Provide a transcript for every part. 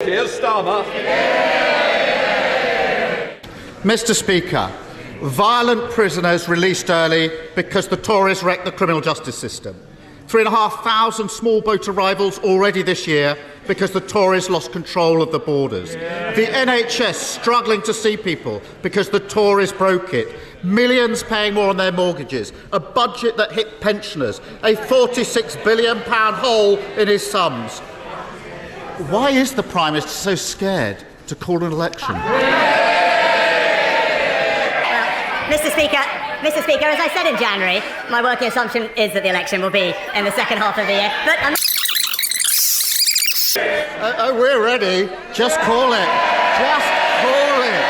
Keir Starmer. Mr. Speaker, violent prisoners released early because the Tories wrecked the criminal justice system. 3,500 small boat arrivals already this year because the Tories lost control of the borders. The NHS struggling to see people because the Tories broke it. Millions paying more on their mortgages. A budget that hit pensioners. A £46 billion hole in his sums. Why is the Prime Minister so scared to call an election? Mr. Speaker, as I said in January, my working assumption is that the election will be in the second half of the year. But we're ready. Just call it. Just call it.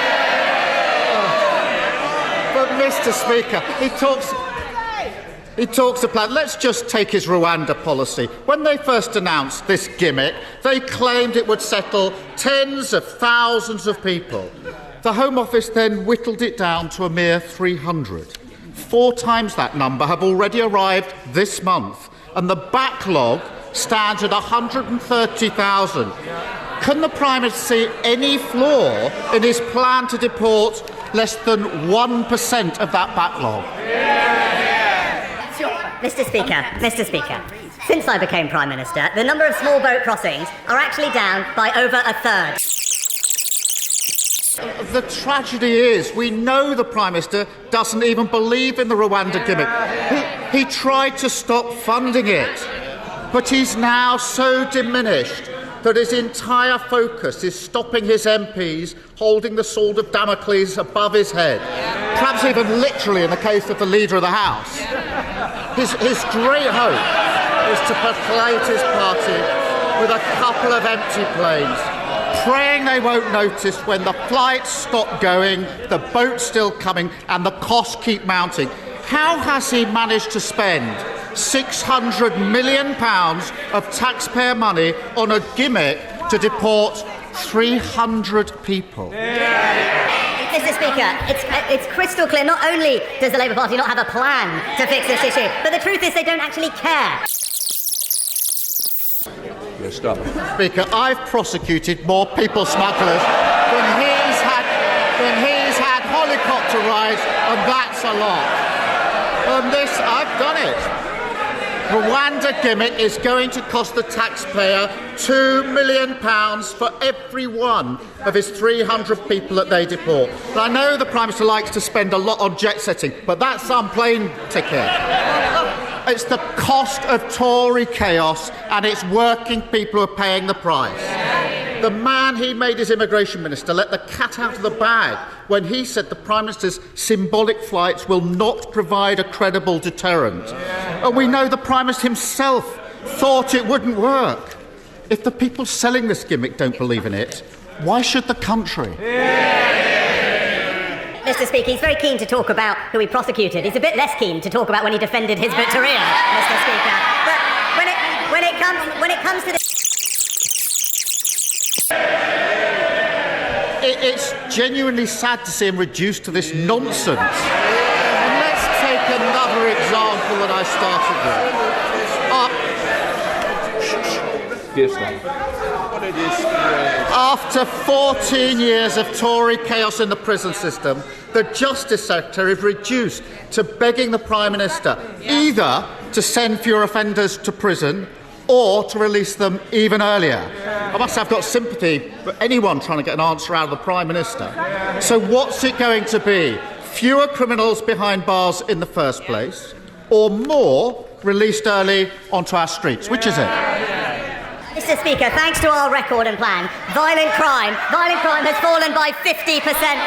But Mr. Speaker, he talks a plan. Let's just take his Rwanda policy. When they first announced this gimmick, they claimed it would settle tens of thousands of people. The Home Office then whittled it down to a mere 300. 4 times that number have already arrived this month, and the backlog stands at 130,000. Can the Prime Minister see any flaw in his plan to deport less than 1% of that backlog? Mr. Speaker, since I became Prime Minister, the number of small boat crossings are actually down by over a third. The tragedy is, we know the Prime Minister doesn't even believe in the Rwanda gimmick. He tried to stop funding it, but he's now so diminished that his entire focus is stopping his MPs holding the sword of Damocles above his head, perhaps even literally in the case of the Leader of the House. His great hope is to percolate his party with a couple of empty planes, praying they won't notice when the flights stop going, the boat's still coming, and the costs keep mounting. How has he managed to spend £600 million of taxpayer money on a gimmick to deport 300 people? Mr. Speaker, it's crystal clear. Not only does the Labour Party not have a plan to fix this issue, but the truth is they don't actually care. Speaker, I've prosecuted more people smugglers than he's had helicopter rides, and that's a lot. And this, I've done it. Rwanda gimmick is going to cost the taxpayer £2 million for every one of his 300 people that they deport. And I know the Prime Minister likes to spend a lot on jet setting, but that's some plane ticket. It's the cost of Tory chaos, and it's working people who are paying the price. The man he made his immigration minister let the cat out of the bag when he said the Prime Minister's symbolic flights will not provide a credible deterrent. And we know the Prime Minister himself thought it wouldn't work. If the people selling this gimmick don't believe in it, why should the country? Mr. Speaker, he's very keen to talk about who he prosecuted. He's a bit less keen to talk about when he defended his Victoria, Mr. Speaker. But when it comes to this, it's genuinely sad to see him reduced to this nonsense. And let's take another example that I started with. After 14 years of Tory chaos in the prison system, the Justice Secretary is reduced to begging the Prime Minister either to send fewer offenders to prison or to release them even earlier. I must say I've got sympathy for anyone trying to get an answer out of the Prime Minister. So what's it going to be? Fewer criminals behind bars in the first place, or more released early onto our streets? Which is it? Mr. Speaker, thanks to our record and plan, violent crime has fallen by 50%,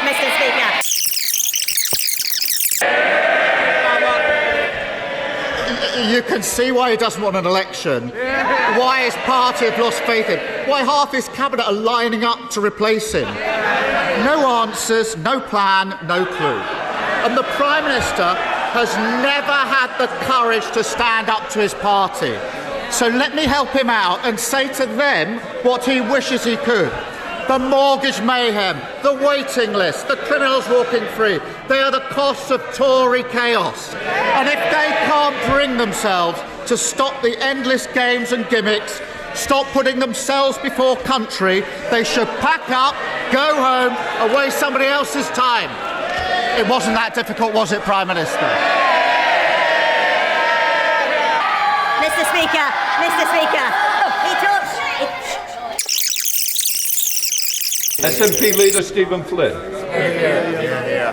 Mr. Speaker. You can see why he doesn't want an election, why his party have lost faith in him, why half his cabinet are lining up to replace him. No answers, no plan, no clue. And the Prime Minister has never had the courage to stand up to his party. So let me help him out and say to them what he wishes he could. The mortgage mayhem, the waiting list, the criminals walking free, they are the costs of Tory chaos. And if they can't bring themselves to stop the endless games and gimmicks, stop putting themselves before country. They should pack up, go home, and waste somebody else's time. It wasn't that difficult, was it, Prime Minister? Mr. Speaker, he talks... SNP Leader Stephen Flynn.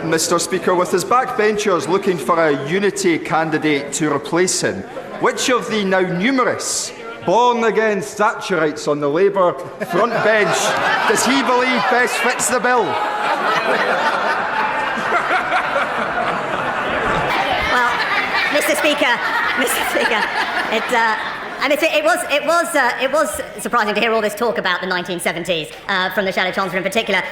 Mr. Speaker, with his backbenchers looking for a unity candidate to replace him, which of the now numerous born-again Thatcherites on the Labour front bench does he believe best fits the bill? Well, Mr. Speaker, it was surprising to hear all this talk about the 1970s from the Shadow Chancellor in particular.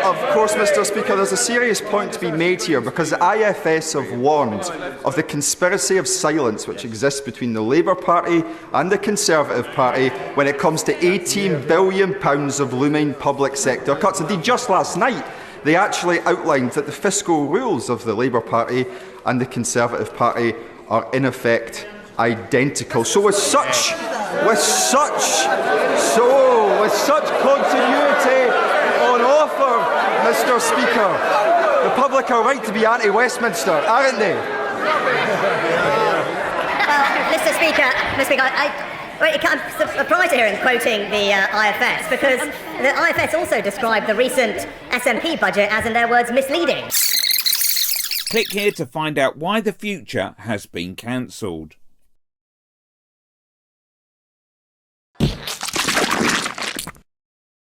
Of course, Mr. Speaker, there's a serious point to be made here because the IFS have warned of the conspiracy of silence which exists between the Labour Party and the Conservative Party when it comes to £18 billion of looming public sector cuts. Indeed, just last night, they actually outlined that the fiscal rules of the Labour Party and the Conservative Party are in effect identical. So with such continuity on offer, Mr. Speaker, the public are right to be anti-Westminster, aren't they? Well, Mr. Speaker, I'm surprised to hear him quoting the IFS because the IFS also described the recent SNP budget as, in their words, misleading. Click here to find out why The Future has been cancelled.